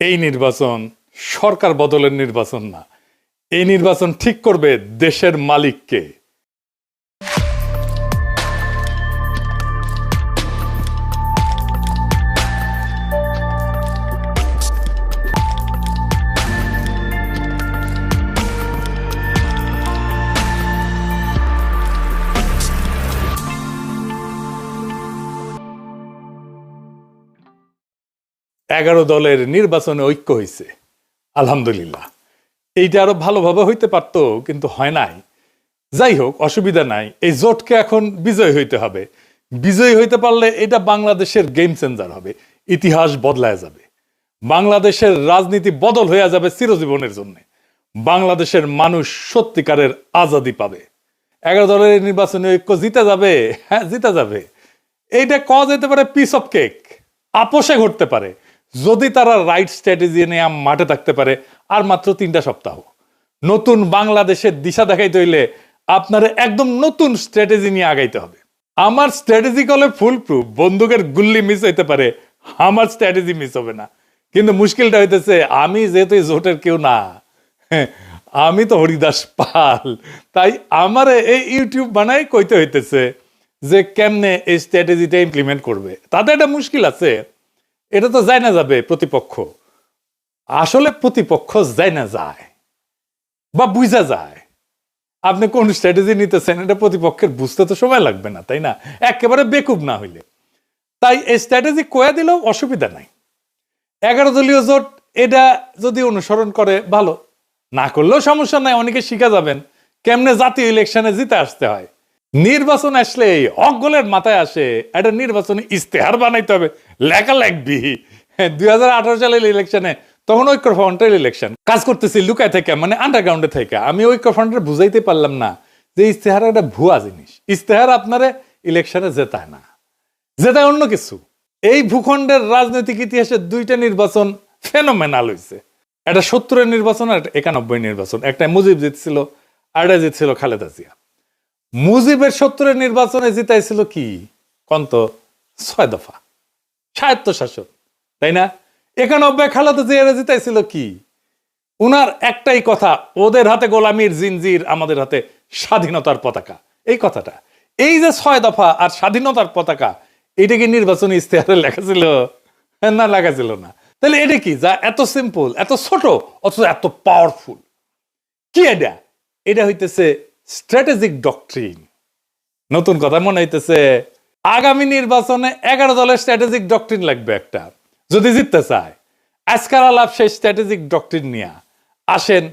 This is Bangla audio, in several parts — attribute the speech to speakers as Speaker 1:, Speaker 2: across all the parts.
Speaker 1: এই নির্বাচন সরকার বদলের নির্বাচন না, এই নির্বাচন ঠিক করবে দেশের মালিককে। এগারো দলের নির্বাচনে ঐক্য হয়েছে, আলহামদুলিল্লাহ। এইটা আরো ভালোভাবে হইতে পারতো, কিন্তু হয় নাই। যাই হোক, অসুবিধা নাই। এই জোটকে এখন বিজয় হইতে হবে। বিজয়ী হইতে পারলে এটা বাংলাদেশের গেম চেঞ্জার হবে, ইতিহাস বদলায় যাবে, বাংলাদেশের রাজনীতি বদল হয়ে যাবে চিরজীবনের জন্য। বাংলাদেশের মানুষ সত্যিকারের আজাদি পাবে। এগারো দলের নির্বাচনে ঐক্য জিতে যাবে, হ্যাঁ জিতে যাবে। এইটা কওয়া যেতে পারে পিস অফ কেক, আপোষে ঘটতে পারে যদি তারা রাইট স্ট্র্যাটেজি নিয়ে মাঠে থাকতে পারে। আর মাত্র 3টা সপ্তাহ। নতুন বাংলাদেশের দিশা দেখাইতে হইলে আপনার একদম নতুন স্ট্র্যাটেজি নিয়ে আগাইতে হবে। আমার স্ট্র্যাটেজি কলে ফুল প্রুফ, বন্দুকের গুল্লি মিস হইতে পারে, আমার স্ট্র্যাটেজি মিস হবে না। কিন্তু মুশকিলটা হইতেছে, আমি যেহেতু জোটের কেউ না, আমি তো হরিদাস পাল, তাই আমার এই ইউটিউব বানাই কইতে হইতেছে যে কেমনে এই স্ট্র্যাটেজিটা ইমপ্লিমেন্ট করবে। তাতে একটা মুশকিল আছে, এটা তো যায় না যাবে প্রতিপক্ষ। আসলে প্রতিপক্ষ যায় না যায় বা বুঝা যায় আপনি কোন স্ট্র্যাটেজি নিতেছেন, এটা প্রতিপক্ষের বুঝতে তো সময় লাগবে না, তাই না? একেবারে বেকুব না হইলে। তাই এই স্ট্র্যাটেজি কয়া দিলেও অসুবিধা নাই। 11 দলীয় জোট এটা যদি অনুসরণ করে ভালো, না করলেও সমস্যা নাই। অনেকে শিখা যাবেন কেমনে জাতীয় ইলেকশনে জিতে আসতে হয়। নির্বাচন আসলে অগলের মাথায় আসে একটা নির্বাচনে ইস্তেহার বানাইতে হবে, লেখা লাগবি। 2018 সালের ইলেকশনে তখন ঐক্যফ্রন্টের ইলেকশন কাজ করতেছি লুকায় থেকে, মানে আন্ডারগ্রাউন্ডে থেকে। আমি ঐক্যফ্রন্টের বুঝাইতে পারলাম না যে ইস্তেহার একটা ভুয়া জিনিস। ইস্তেহার আপনারে ইলেকশনে জেতায় না, জেতায় অন্য কিছু। এই ভূখণ্ডের রাজনৈতিক ইতিহাসে 2টা নির্বাচন ফেনোমেনাল হয়েছে। একটা 70-এর নির্বাচন আর 91 নির্বাচন। একটা মুজিব জিতছিল, আর একটা জিতছিল খালেদা জিয়া। মুজিবের 70-এর নির্বাচনে জিতাইছিল কি কন্ত 6 দফা স্বায়ত্ত শাসন, তাই না? 91 খালেদা জিয়া জিতাইছিল কি? উনার একটাই কথা, ওদের হাতে গোলামির জিনজির, আমাদের হাতে স্বাধীনতার পতাকা। এই কথাটা, এই যে 6 দফা আর স্বাধীনতার পতাকা, এটা কি নির্বাচনী ইস্তেহারে লেখা ছিল? না, লেখা ছিল না। তাহলে এটা কি যা এত সিম্পল, এত ছোট, অথচ এত পাওয়ারফুল? কি এটা? এটা হইতেছে স্ট্র্যাটেজিক ডক্ট্রিন। নতুন কথা মনে হইতেছে, আগামী নির্বাচনে 11 দলের স্ট্র্যাটেজিক ডক্ট্রিন লাগবে একটা, যদি জিততে চায়। আজকাল আলাপ সেই স্ট্র্যাটেজিক ডক্ট্রিন নিয়ে আসেন।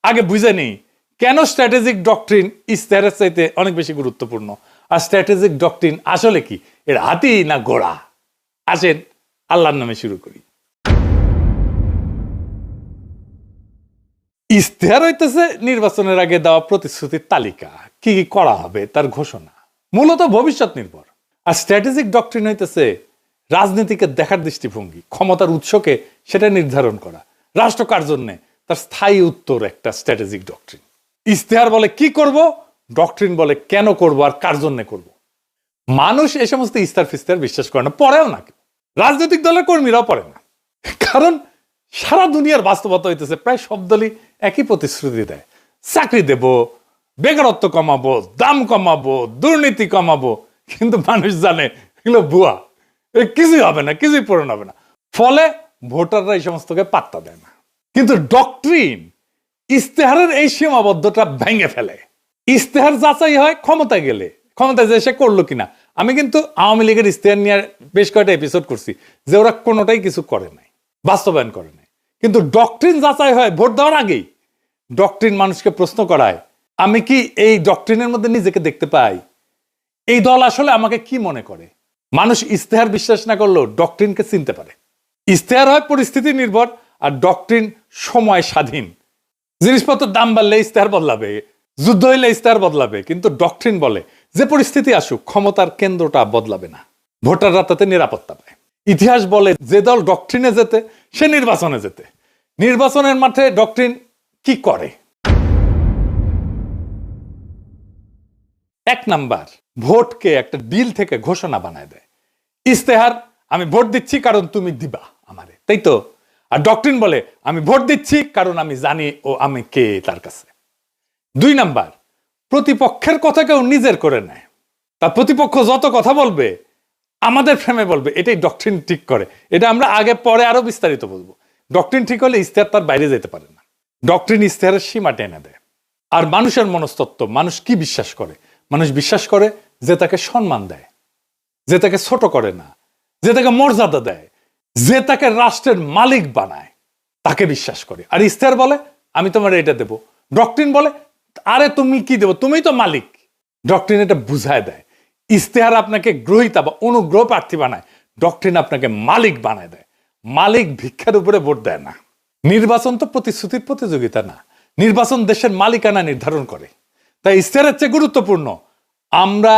Speaker 1: আগে বুঝে নেই কেন স্ট্র্যাটেজিক ডক্ট্রিন ইস্তেহারের চাইতে অনেক বেশি গুরুত্বপূর্ণ। আর স্ট্র্যাটেজিক ডক্ট্রিন আসলে কি, এর হাতি না ঘোড়া? আসেন আল্লাহর নামে শুরু করি। ইস্তেহার হইতেছে নির্বাচনের আগে দেওয়া প্রতিশ্রুতির তালিকা, কি কি করা হবে তার ঘোষণা, মূলত ভবিষ্যৎ নির্ভর। আর স্ট্র্যাটেজিক ডক্ট্রিন হইতেছে রাজনীতিকে দেখার দৃষ্টিভঙ্গি, ক্ষমতার উৎসকে সেটা নির্ধারণ করা, রাষ্ট্র কার জন্য, তার স্থায়ী উত্তর একটা স্ট্র্যাটেজিক ডক্ট্রিন। ইস্তেহার বলে কি করব, ডক্ট্রিন বলে কেন করব আর কার জন্য করব। মানুষ এই সমস্ত ইস্তার ফিস্তার বিশ্বাস করে না, পড়েও না। রাজনৈতিক দলের কর্মীরাও পড়ে না, কারণ সারা দুনিয়ার বাস্তবতা হইতেছে প্রায় সব দলই একই প্রতিশ্রুতি দেয়। চাকরি দেব, বেকারত্ব কমাবো, দাম কমাবো, দুর্নীতি কমাবো, কিন্তু মানুষ জানে এগুলো ভুয়া, কিছুই হবে না, কিছুই পূরণ হবে না। ফলে ভোটাররা এই সমস্তকে পাত্তা দেয় না। কিন্তু ডক্ট্রিন ইস্তেহারের এই সীমাবদ্ধতা ভেঙে ফেলে। ইস্তেহার যাচাই হয় ক্ষমতায় গেলে, ক্ষমতায় যে সে করলো কিনা। আমি কিন্তু আওয়ামী লীগের ইস্তেহার নিয়ে বেশ কয়েকটা এপিসোড করছি যে ওরা কোনোটাই কিছু করে নাই, বাস্তবায়ন করে নাই। কিন্তু ডক্ট্রিন যাচাই হয় ভোট দেওয়ার আগেই। ডক্ট্রিন মানুষকে প্রশ্ন করায়, আমি কি এই ডক্ট্রিনের মধ্যে নিজেকে দেখতে পাই? এই দল আসলে আমাকে কি মনে করে? মানুষ ইস্তেহার বিশ্বাস না করলেও ডক্ট্রিনকে চিনতে পারে। ইস্তেহার হয় পরিস্থিতি নির্ভর, আর ডক্ট্রিন সময় স্বাধীন। জিনিসপত্রের দাম বাড়লে ইস্তেহার বদলাবে, যুদ্ধ হইলে ইস্তেহার বদলাবে, কিন্তু ডক্ট্রিন বলে যে পরিস্থিতি আসুক ক্ষমতার কেন্দ্রটা বদলাবে না, ভোটাররা তাতে নিরাপত্তা পায়। ইতিহাস বলে যে দল ডক্ট্রিনে যেতে সে নির্বাচনে যেতে। নির্বাচনের মাঠে ডক্ট্রিন কি করে? 1 নাম্বার, ভোটকে একটা ডিল থেকে ঘোষণা বানায় দেয়। ইস্তেহার, আমি ভোট দিচ্ছি কারণ তুমি দিবা আমারে, তাই তো? আর ডক্ট্রিন বলে আমি ভোট দিচ্ছি কারণ আমি জানি ও আমি কে তার কাছে। 2 নাম্বার, প্রতিপক্ষের কথা কেউ নিজের করে নেয়। তার প্রতিপক্ষ যত কথা বলবে আমাদের ফ্রেমে বলবে, এটাই ডক্ট্রিন ঠিক করে। এটা আমরা আগে পরে আরো বিস্তারিত বলবো। ডক্ট্রিন ঠিক হলে ইশতেহার তার বাইরে যেতে পারে না। ডক্ট্রিন ইশতেহারের সীমা টেনে দেয়। আর মানুষের মনস্তত্ত্ব, মানুষ কি বিশ্বাস করে? মানুষ বিশ্বাস করে যে তাকে সম্মান দেয়, যে তাকে ছোট করে না, যে তাকে মর্যাদা দেয়, যে তাকে রাষ্ট্রের মালিক বানায়, তাকে বিশ্বাস করে। আর ইশতেহার বলে আমি তোমার এটা দেব। ডক্ট্রিন বলে আরে তুমি কি দেবো, তুমি তো মালিক। ডক্ট্রিন এটা বুঝায় দেয়। ইশতেহার আপনাকে গ্রহীতা বা অনুগ্রহ প্রার্থী বানায়, ডক্ট্রিন আপনাকে মালিক বানায় দেয়। মালিক ভিক্ষার উপরে ভোট দেয় না। নির্বাচন তো প্রতিশ্রুতির প্রতিযোগিতা না, নির্বাচন দেশের মালিকানা নির্ধারণ করে। তাই ইশতেহারের চেয়ে গুরুত্বপূর্ণ আমরা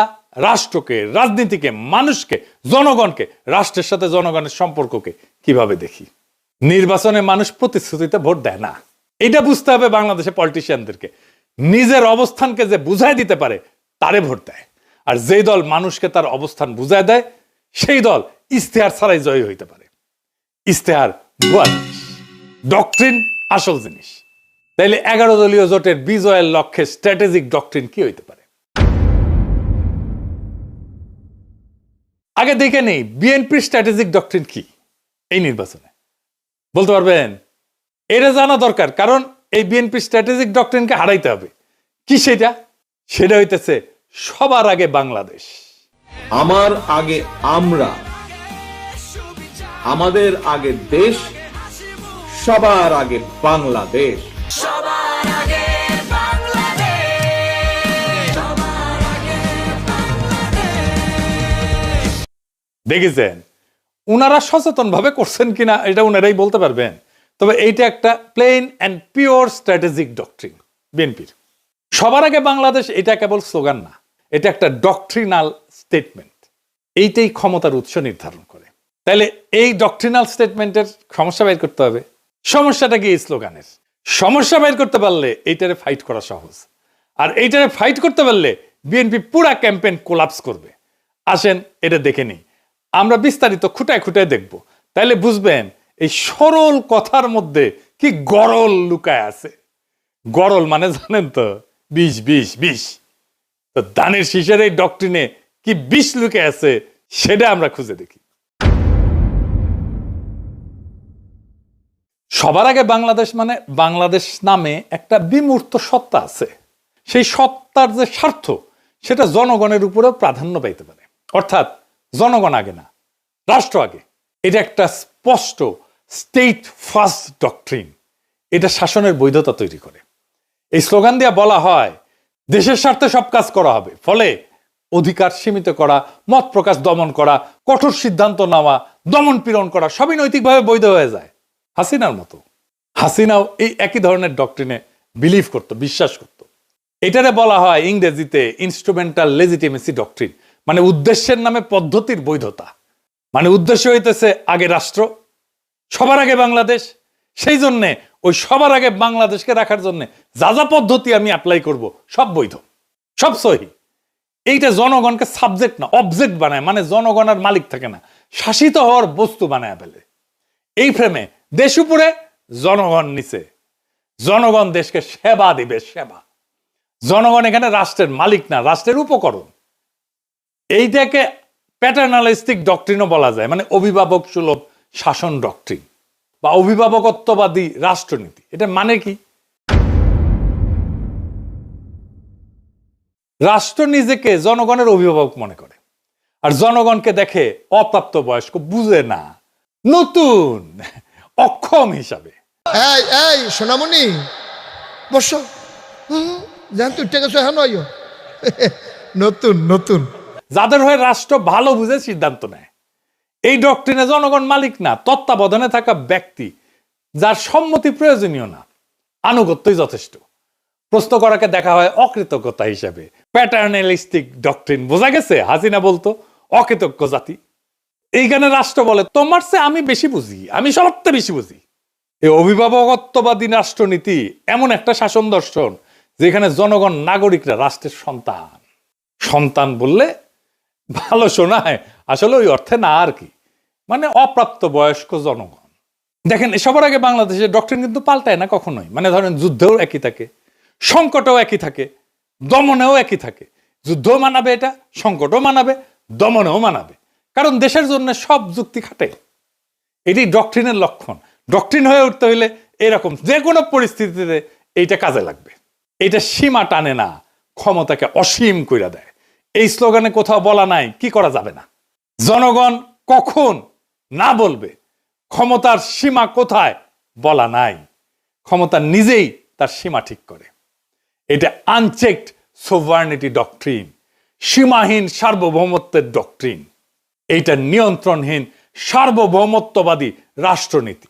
Speaker 1: রাষ্ট্রকে, রাজনীতিকে, মানুষকে, জনগণকে, রাষ্ট্রের সাথে জনগণের সম্পর্ককে কিভাবে দেখি। নির্বাচনে মানুষ প্রতিশ্রুতিতে ভোট দেয় না, এটা বুঝতে হবে বাংলাদেশের পলিটিশিয়ানদেরকে। নিজের অবস্থানকে যে বুঝাই দিতে পারে তারে ভোট দেয়। আর যেই দল মানুষকে তার অবস্থান বুঝায় দেয় সেই দল ইশতেহার ছাড়াই জয়ী হইতে পারে। ইশতেহার ভুয়া জিনিস, ডক্ট্রিন আসল জিনিস। তাইলে 11 দলীয় জোটের বিজয়ের লক্ষ্যে স্ট্র্যাটেজিক ডক্ট্রিন কি হইতে পারে? আগে দেখে নেই বিএনপির স্ট্র্যাটেজিক ডক্ট্রিন কি এই নির্বাচনে, বলতে পারবেন? এটা জানা দরকার, কারণ এই বিএনপির স্ট্র্যাটেজিক ডক্ট্রিনকে হারাইতে হবে। কি সেটা? সেটা হইতেছে সবার আগে বাংলাদেশ।
Speaker 2: আমার আগে আমরা, আমাদের আগে দেশ, সবার আগে বাংলাদেশ।
Speaker 3: সবার আগে বাংলাদেশ, সবার আগে বাংলাদেশ।
Speaker 1: দেখেছেন উনারা সচেতন ভাবে করছেন কিনা এটা উনারাই বলতে পারবেন। তবে এইটা একটা plain and pure strategic doctrine বিএনপির। সবার আগে বাংলাদেশ এটা কেবল স্লোগান না, এটা একটা ডক্ট্রিনাল স্টেটমেন্ট। এইটাই ক্ষমতার উৎস নির্ধারণ করে। তাহলে এই ডক্ট্রিনাল স্টেটমেন্টের সমস্যা বের করতে হবে। সমস্যাটা কি? এই স্লোগানের সমস্যা বের করতে পারলে এইটারে ফাইট করা সহজ। আর এইটারে ফাইট করতে পারলে বিএনপি পুরা ক্যাম্পেইন কোলাপস করবে। আসেন এটা দেখে নিই, আমরা বিস্তারিত খুঁটায় খুঁটায় দেখব। তাইলে বুঝবেন এই সরল কথার মধ্যে কি গরল লুকায় আছে। গরল মানে জানেন তো, বিষ বিষ বিষ। তো দানের শীষের এই ডক্ট্রিনে কি বিষ লুকে আছে সেটা আমরা খুঁজে দেখি। সবার আগে বাংলাদেশ মানে বাংলাদেশ নামে একটা বিমূর্ত সত্তা আছে। সেই সত্তার যে স্বার্থ সেটা জনগণের উপরেও প্রাধান্য পাইতে পারে। অর্থাৎ জনগণ আগে না, রাষ্ট্র আগে। এটা একটা স্পষ্ট স্টেট ফার্স্ট ডক্ট্রিন। এটা শাসনের বৈধতা তৈরি করে। এই স্লোগান দিয়ে বলা হয় দেশের স্বার্থে সব কাজ করা হবে, ফলে অধিকার সীমিত করা, মত প্রকাশ দমন করা, কঠোর সিদ্ধান্ত নেওয়া, দমন পীড়ন করা সবই নৈতিকভাবে বৈধ হয়ে যায়। হাসিনার মতো। হাসিনাও এই একই ধরনের ডক্ট্রিনে বিলিভ করত, বিশ্বাস করত। এটারে বলা হয় ইংরেজিতে ইনস্ট্রুমেন্টাল লেজিটিমেসি ডক্ট্রিন, মানে উদ্দেশ্যের নামে পদ্ধতির বৈধতা। মানে উদ্দেশ্য হইতেছে আগে রাষ্ট্র, সবার আগে বাংলাদেশ। সেই জন্যে ওই সবার আগে বাংলাদেশকে রাখার জন্য যা যা পদ্ধতি আমি অ্যাপ্লাই করব সব বৈধ, সব সহি। এইটা জনগণকে সাবজেক্ট না অবজেক্ট বানায়, মানে জনগণ আর মালিক থাকে না, শাসিত হওয়ার বস্তু বানায় ফেলে। এই ফ্রেমে দেশ উপরে, জনগণ নিচে। জনগণ দেশকে সেবা দিবে, সেবা। জনগণ এখানে রাষ্ট্রের মালিক না, রাষ্ট্রের উপকরণ। এইটাকে প্যাটার্নালিস্টিক ডক্ট্রিনও বলা যায়, মানে অভিভাবক সুলভ শাসন ডক্ট্রিন বা অভিভাবকত্ববাদী রাষ্ট্রনীতি। এটা মানে কি? রাষ্ট্র নিজেকে জনগণের অভিভাবক মনে করে, আর জনগণকে দেখে অপ্রাপ্ত বয়স্ক, বুঝে না, নতুন, অক্ষম হিসাবে।
Speaker 4: এই এই সোনামণি বসো, জান তুই টেকে হ্যাঁ নয় নতুন নতুন।
Speaker 1: যাদের হয়ে রাষ্ট্র ভালো বুঝে সিদ্ধান্ত নেয়। এই ডক্ট্রিনে জনগণ মালিক না, তত্ত্বাবধানে থাকা ব্যক্তি, যার সম্মতি প্রয়োজনীয় না, আনুগত্যই যথেষ্ট। প্রশ্ন করাকে দেখা হয় অকৃতজ্ঞতা হিসাবে। Paternalistic doctrine. বোঝা গেছে হাসিনা বলতো অকৃতজ্ঞ জাতি। এইখানে রাষ্ট্র বলে তোমার চেয়ে আমি বেশি বুঝি, আমি সবচেয়ে বেশি বুঝি। এই অভিভাবকত্ববাদী রাষ্ট্রনীতি এমন একটা শাসন দর্শন যেখানে জনগণ নাগরিকরা রাষ্ট্রের সন্তান। সন্তান বললে ভালো শোনায়, আসলে ওই অর্থে না আর কি, মানে অপ্রাপ্ত বয়স্ক জনগণ। দেখেন সবার আগে বাংলাদেশের ডক্টরিন কিন্তু পাল্টায় না কখনোই। মানে ধরেন যুদ্ধেও একই থাকে, সংকটেও একই থাকে, দমনেও একই থাকে। যুদ্ধও মানাবে, এটা সংকটও মানাবে, দমনেও মানাবে, কারণ দেশের জন্য সব যুক্তি খাটে। এটি ডক্টরিনের লক্ষণ। ডক্টরিন হয়ে উঠতে হইলে এরকম যে কোনো পরিস্থিতিতে এইটা কাজে লাগবে। এটা সীমা টানে না, ক্ষমতাকে অসীম কইরা দেয়। এই স্লোগানে কোথাও বলা নাই কি করা যাবে না, জনগণ কখন না বলবে, ক্ষমতার সীমা কোথায় বলা নাই। ক্ষমতা নিজেই তার সীমা ঠিক করে। এটা আনচেকড সোভার্নিটি ডক্ট্রিন, সীমাহীন সার্বভৌমত্বের ডক্ট্রিন। এইটা নিয়ন্ত্রণহীন সার্বভৌমত্ববাদী রাষ্ট্রনীতি।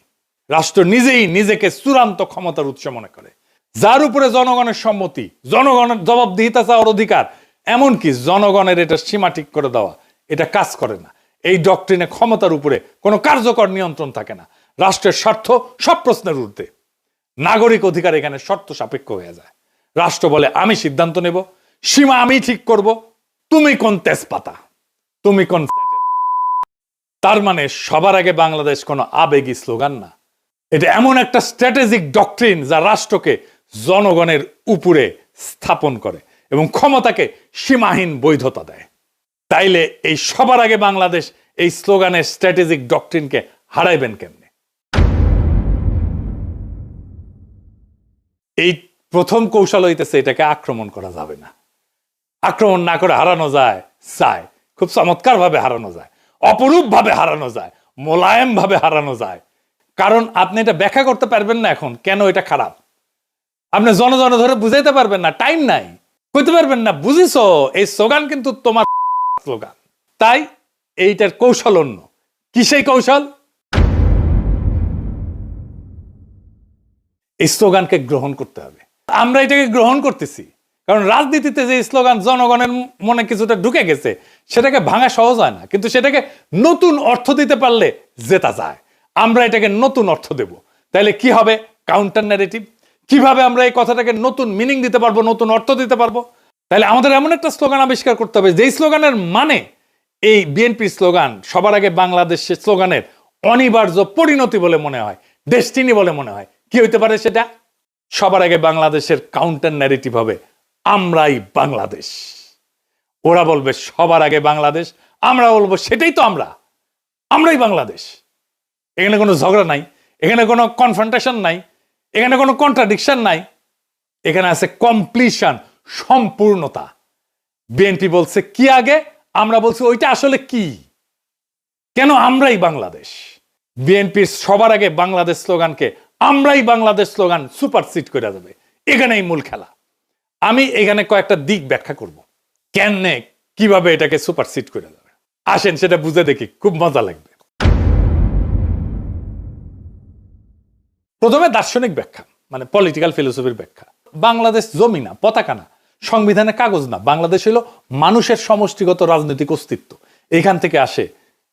Speaker 1: রাষ্ট্র নিজেই নিজেকে চূড়ান্ত ক্ষমতার উৎস মনে করে, যার উপরে জনগণের সম্মতি, জনগণের জবাবদিহিতা চাওয়ার অধিকার, এমনকি জনগণের এটা সীমা ঠিক করে দেওয়া, এটা কাজ করে না। এই ডক্ট্রিনে ক্ষমতার উপরে কোনো কার্যকর নিয়ন্ত্রণ থাকে না। রাষ্ট্রের স্বার্থ সব প্রশ্নের ঊর্ধ্বে। নাগরিক অধিকার এখানে শর্ত সাপেক্ষ হয়ে যায়। রাষ্ট্র বলে আমি সিদ্ধান্ত নেব, সীমা আমি ঠিক করব, তুমি কোন তেজপাতা, তুমি কোন। তার মানে সবার আগে বাংলাদেশ কোনো আবেগী স্লোগান না, এটা এমন একটা স্ট্র্যাটেজিক ডক্ট্রিন যা রাষ্ট্রকে জনগণের উপরে স্থাপন করে এবং ক্ষমতাকে সীমাহীন বৈধতা দেয়। তাইলে এই সবার আগে বাংলাদেশ এই স্লোগানের স্ট্র্যাটেজিক ডক্ট্রিনকে হারাইবেন কেমনে? এই প্রথম কৌশল হইতেছে এটাকে আক্রমণ করা যাবে না। আক্রমণ না করে হারানো যায়, খুব চমৎকার ভাবে হারানো যায়, অপরূপ ভাবে হারানো যায়, মোলায়েম ভাবে হারানো যায়। কারণ আপনি এটা ব্যাখ্যা করতে পারবেন না এখন কেন এটা খারাপ। আপনি জন ধরে বুঝাইতে পারবেন না, টাইম নাই, কইতে পারবেন না বুঝিস এই স্লোগান কিন্তু তোমার স্লোগান। তাই এইটার কৌশল অন্য। কি সেই কৌশল? এই স্লোগানকে গ্রহণ করতে হবে। আমরা এটাকে গ্রহণ করতেছি কারণ রাজনীতিতে যে স্লোগান জনগণের মনে কিছুটা ঢুকে গেছে, সেটাকে ভাঙা সহজ হয় না, কিন্তু সেটাকে নতুন অর্থ দিতে পারলে জেতা যায়। আমরা এটাকে নতুন অর্থ দেব। তাহলে কি হবে? Counter narrative. কিভাবে আমরা এই কথাটাকে নতুন মিনিং দিতে পারবো, নতুন অর্থ দিতে পারবো? তাহলে আমাদের এমন একটা স্লোগান আবিষ্কার করতে হবে যেই স্লোগানের মানে এই বিএনপির স্লোগান সবার আগে বাংলাদেশের স্লোগানের অনিবার্য পরিণতি বলে মনে হয়, ডেস্টিনি বলে মনে হয়। কি হইতে পারে সেটা? সবার আগে বাংলাদেশের কাউন্টার ন্যারেটিভ হবে আমরাই বাংলাদেশ। ওরা বলবে সবার আগে বাংলাদেশ, আমরা বলবো সেটাই তো আমরাই বাংলাদেশ। এখানে কোনো ঝগড়া নাই, এখানে কোনো কনফ্রন্টেশন নাই, এখানে কোনো কন্ট্রাডিকশন নাই, এখানে আছে কমপ্লিশন, সম্পূর্ণতা। বিএনপি বলছে কি আগে, আমরা বলছি ওইটা আসলে কি, কেন আমরাই বাংলাদেশ। বিএনপির সবার আগে বাংলাদেশ স্লোগানকে আমরাই বাংলাদেশ স্লোগান সুপারসিড করে যাবে। এখানেই মূল খেলা। আমি এখানে কয়েকটা দিক ব্যাখ্যা করব কেন, কিভাবে এটাকে সুপারসিড করে যাবে। আসেন সেটা বুঝে দেখি, খুব মজা লাগবে। প্রথমে দার্শনিক ব্যাখ্যা, মানে পলিটিক্যাল ফিলোসফির ব্যাখ্যা। বাংলাদেশ জমি না, পতাকা না, সংবিধানের কাগজ না। বাংলাদেশ হলো মানুষের সমষ্টিগত রাজনৈতিক অস্তিত্ব। এখান থেকে আসে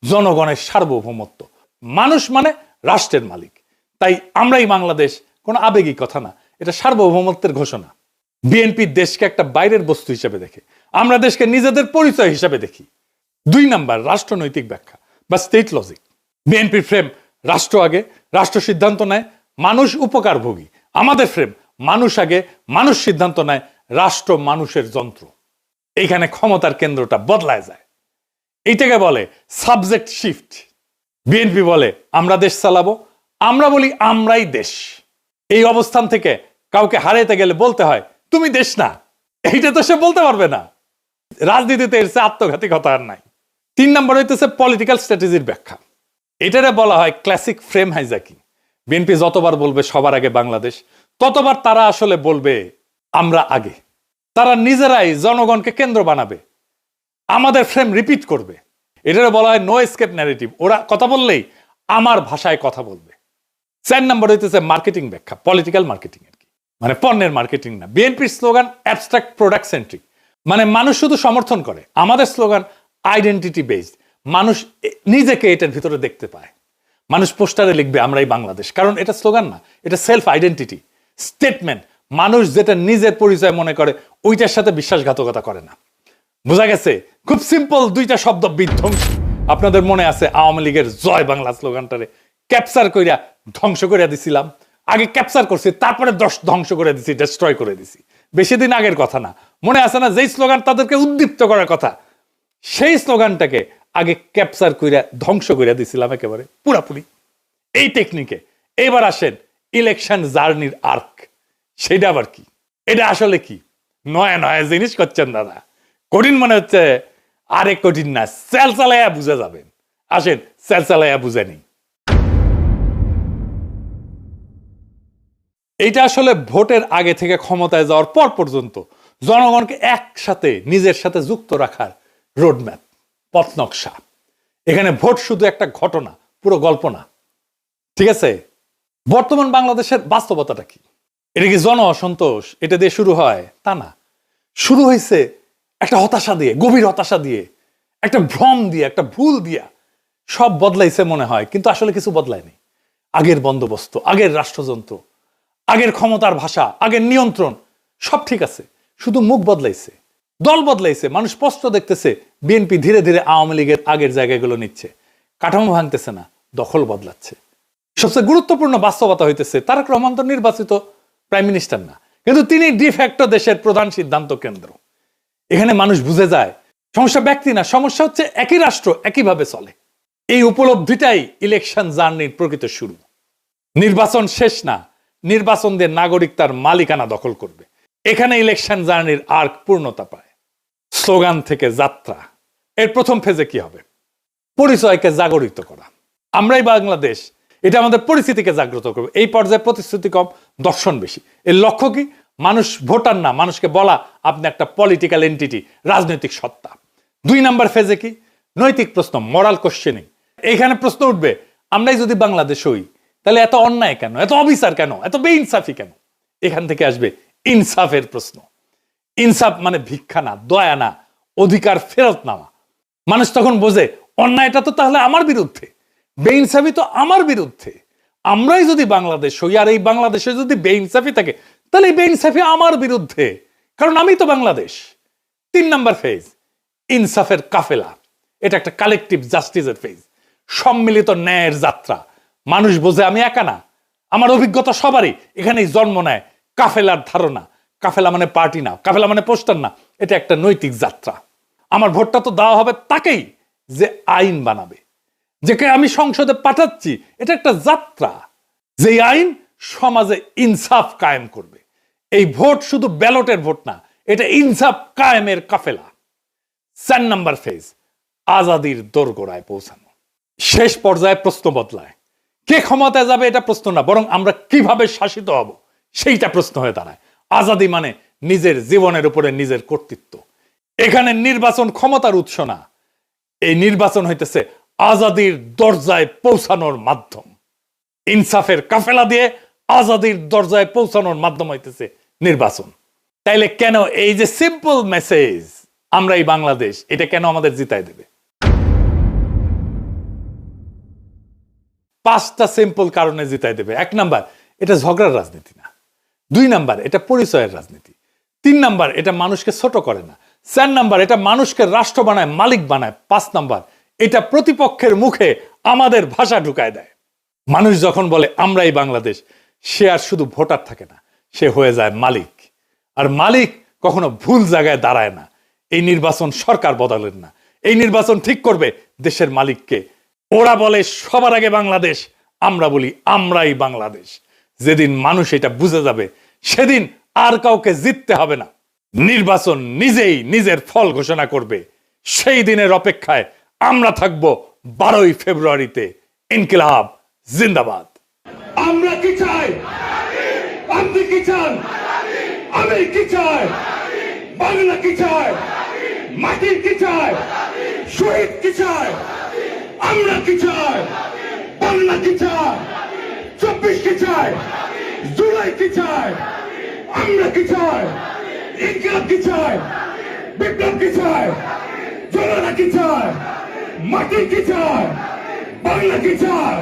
Speaker 1: জনগণের সার্বভৌমত্ব। মানুষ মানে রাষ্ট্রের মালিক। তাই আমরাই বাংলাদেশ কোনো আবেগী কথা না, এটা সার্বভৌমত্বের ঘোষণা। বিএনপি দেশকে একটা বাইরের বস্তু হিসেবে দেখে, আমরা দেশকে নিজেদের পরিচয় হিসেবে দেখি। 2 নাম্বার, রাষ্ট্রনৈতিক ব্যাখ্যা বা স্টেট লজিক। বিএনপির ফ্রেম রাষ্ট্র আগে, রাষ্ট্র সিদ্ধান্ত নেয়, মানুষ উপকারভোগী। আমাদের ফ্রেম মানুষ আগে, মানুষ সিদ্ধান্ত নেয়, রাষ্ট্র মানুষের যন্ত্র। এইখানে ক্ষমতার কেন্দ্রটা বদলায় যায়। এইটাকে বলে সাবজেক্ট শিফট। বিএনপি বলে আমরা দেশ চালাবো, আমরা বলি আমরাই দেশ। এই অবস্থান থেকে কাউকে হারাইতে গেলে বলতে হয় তুমি দেশ না। এইটা তো সে বলতে পারবে না। রাজনীতিতে এর চেয়ে আত্মঘাতী কথা আর নাই। 3 নম্বর হইতেছে পলিটিক্যাল স্ট্র্যাটেজির ব্যাখ্যা। এটারে বলা হয় ক্লাসিক ফ্রেম হাইজ্যাকিং। বিএনপি যতবার বলবে সবার আগে বাংলাদেশ, ততবার তারা আসলে বলবে আমরা আগে। তারা নিজেরাই জনগণকে কেন্দ্র বানাবে, আমাদের ফ্রেম রিপিট করবে। এটারে বলা হয় নো এসকেপ ন্যারেটিভ। ওরা কথা বললেই আমার ভাষায় কথা বলবে। 4 নম্বর হইতেছে মার্কেটিং ব্যাখ্যা, পলিটিক্যাল মার্কেটিং আর কি, মানে পণ্যের মার্কেটিং না। বিএনপির স্লোগান অ্যাবস্ট্রাক্ট প্রোডাক্ট সেন্ট্রিক, মানে মানুষ শুধু সমর্থন করে। আমাদের স্লোগান আইডেন্টিটি বেসড, মানুষ নিজেকে এটার ভিতরে দেখতে পায়। মানুষ পোস্টারে লিখবে আমরাই বাংলাদেশ, কারণ এটা স্লোগান না, এটা সেলফ আইডেন্টিটি স্টেটমেন্ট। মানুষ যেটা নিজের পরিচয় মনে করে ওইটার সাথে বিশ্বাসঘাতকতা করে না। বোঝা গেছে? খুব সিম্পল 2টা শব্দ, বিধ্বংসী। আপনাদের মনে আছে আওয়ামী লীগের জয় বাংলা স্লোগানটারে ক্যাপচার কইরা ধ্বংস করে দিছিলাম। আগে ক্যাপচার করছি, তারপরে ধ্বংস করে দিছি, ডেস্ট্রয় করে দিছি। বেশি দিন আগের কথা না, মনে আছে না যেই স্লোগান তাদেরকে উদ্দীপ্ত করার কথা, সেই স্লোগানটাকে আগে ক্যাপচার কইরা ধ্বংস করে দিছিলাম একেবারে পুরাপুরি। এই টেকনিকে এবার আসেন ইলেকশন জার্নির আর্ক। সেটা আবার কি? এটা আসলে কি? নয়া নয়া জিনিস করছেন দাদা, কঠিন মনে হচ্ছে। আরে কঠিন না, সেল চালাইয়া বুঝে যাবেন। আসেন সেল চালাইয়া বুঝে নিই। এইটা আসলে ভোটের আগে থেকে ক্ষমতায় যাওয়ার পর পর্যন্ত জনগণকে একসাথে নিজের সাথে যুক্ত রাখার রোডম্যাপ, পথ নকশা। এখানে ভোট শুধু একটা ঘটনা, পুরো গল্প না। ঠিক আছে? বর্তমান বাংলাদেশের বাস্তবতাটা কি? এটা কি জন অসন্তোষ এটা দিয়ে শুরু হয়? তা না, শুরু হয়েছে একটা হতাশা দিয়ে, গভীর হতাশা দিয়ে, একটা ভ্রম দিয়ে, একটা ভুল দিয়া। সব বদলাইছে মনে হয়, কিন্তু আসলে কিছু বদলায়নি। আগের বন্দোবস্ত, আগের রাষ্ট্রযন্ত্র, আগের ক্ষমতার ভাষা, আগের নিয়ন্ত্রণ সব ঠিক আছে, শুধু মুখ বদলাইছে, দল বদলাইছে। মানুষ স্পষ্ট দেখতেছে বিএনপি ধীরে ধীরে আওয়ামী লীগের আগের জায়গাগুলো নিচ্ছে, কাঠামো ভাঙতেছে না, দখল বদলাচ্ছে। সবচেয়ে গুরুত্বপূর্ণ বাস্তবতা হইতেছে তারেক রহমান তো নির্বাচিত প্রাইম মিনিস্টার না, কিন্তু তিনি ডিফ্যাক্টো দেশের প্রধান সিদ্ধান্ত কেন্দ্র। এখানে মানুষ বুঝে যায় সমস্যা ব্যক্তি না, সমস্যা হচ্ছে একই রাষ্ট্র একইভাবে চলে। এই উপলব্ধিটাই ইলেকশন জার্নির প্রকৃত শুরু। নির্বাচন শেষ না, নির্বাচন দিয়ে নাগরিক তার মালিকানা দখল করবে। এখানে ইলেকশন জার্নির আর্ক পূর্ণতা পায়। স্লোগান থেকে যাত্রা। এর প্রথম ফেজে কি হবে? পরিচয়কে জাগরিত করা। আমরাই বাংলাদেশ, এটা আমাদের পরিস্থিতিকে জাগ্রত করবে। এই পর্যায়ে প্রতিশ্রুতি কম, দর্শন বেশি। এর লক্ষ্য কি? মানুষ ভোটার না, মানুষকে বলা আপনি একটা পলিটিক্যাল এন্টিটি, রাজনৈতিক সত্তা। 2 নাম্বার ফেজে কি? নৈতিক প্রশ্ন, মরাল কোশ্চেনিং। এইখানে প্রশ্ন উঠবে, আমরাই যদি বাংলাদেশ হই তাহলে এত অন্যায় কেন, এত অবিচার কেন, এত বেইনসাফি কেন? এখান থেকে আসবে ইনসাফের প্রশ্ন। ইনসাফ মানে ভিক্ষা না, দয়া না, অধিকার ফেরত নেওয়া। মানুষ তখন বোঝে অন্যায়টা তো তাহলে আমার বিরুদ্ধে, বেইনসাফি তো আমার বিরুদ্ধে। আমরাই যদি বাংলাদেশ হই আর এই বাংলাদেশে যদি বেইনসাফি থাকে তাহলে এই বেইনসাফি আমার বিরুদ্ধে, কারণ আমি তো বাংলাদেশ। 3 নাম্বার ফেজ, ইনসাফের কাফেলা। এটা একটা কালেকটিভ জাস্টিসের ফেজ, সম্মিলিত ন্যায়ের যাত্রা। মানুষ বোঝে আমি একা না, আমার অভিজ্ঞতা সবারই। এখানেই জন্ম নেয় কাফেলার ধারণা। কাফেলা মানে পার্টি না, কাফেলা মানে পোস্টার না, এটা একটা নৈতিক যাত্রা। আমার ভোটটা তো দেওয়া হবে তাকেই যে আইন বানাবে, যাকে আমি সংসদে পাঠাচ্ছি। এটা একটা যাত্রা, যে আইন সমাজে ইনসাফ কায়েম করবে। এই ভোট শুধু ব্যালটের ভোট না, এটা ইনসাফ কায়েমের কাফেলা। 4 নাম্বার ফেজ, আজাদির দোরগোড়ায় পৌঁছানো। শেষ পর্যায়ে প্রশ্ন বদলায়। কে ক্ষমতায় যাবে এটা প্রশ্ন না, বরং আমরা কিভাবে শাসিত হব সেইটা প্রশ্ন হয়ে দাঁড়ায়। আজাদি মানে নিজের জীবনের উপরে নিজের কর্তৃত্ব। এখানে নির্বাচন ক্ষমতার উৎস না, এই নির্বাচন হইতেছে আজাদির দরজায় পৌঁছানোর মাধ্যম। ইনসাফের কাফেলা দিয়ে আজাদির দরজায় পৌঁছানোর মাধ্যম হইতেছে নির্বাচন। তাইলে কেন এই যে সিম্পল মেসেজ আমরা এই বাংলাদেশ, এটা কেন আমাদের জিতায় দেবে? 5টা সিম্পল কারণে জিতায় দেবে। 1 নাম্বার, এটা ঝগড়ার রাজনীতি না। 2 নাম্বার, এটা পরিচয়ের রাজনীতি। 3 নাম্বার, এটা মানুষকে ছোট করে না। 4 নাম্বার, এটা মানুষকে রাষ্ট্র বানায়, মালিক বানায়। 5 নাম্বার, এটা প্রতিপক্ষের মুখে আমাদের ভাষা ঢুকায় দেয়। মানুষ যখন বলে আমরাই বাংলাদেশ, সে আর শুধু ভোটার থাকে না, সে হয়ে যায় মালিক। আর মালিক কখনো ভুল জায়গায় দাঁড়ায় না। এই নির্বাচন সরকার বদলেন না, এই নির্বাচন ঠিক করবে দেশের মালিককে। ওরা বলে সবার আগে বাংলাদেশ, আমরা বলি আমরাই বাংলাদেশ। যেদিন মানুষ এটা বুঝে যাবে সেদিন আর কাউকে জিততে হবে না। নির্বাচন নিজেই নিজের ফল ঘোষণা করবে। সেই দিনের অপেক্ষায় আমরা থাকব 12ই ফেব্রুয়ারিতে। ইনকিলাব জিন্দাবাদ।
Speaker 5: আমরা কি চাই? আপনি কি চান? আমি কি চাই? বাংলা কি চায়? মাটির কি চায়? শহীদ কি চায়? আমরা কি চাই? বাংলা কি চায়? 24 কি চায়? জুলাই কি চায়? আমরা কি চাই? ইনকিলাব কি চায়? বিপ্লব কি চায়? জনতা কি চায়? মাটি কি চায়? বাংলা কি চায়?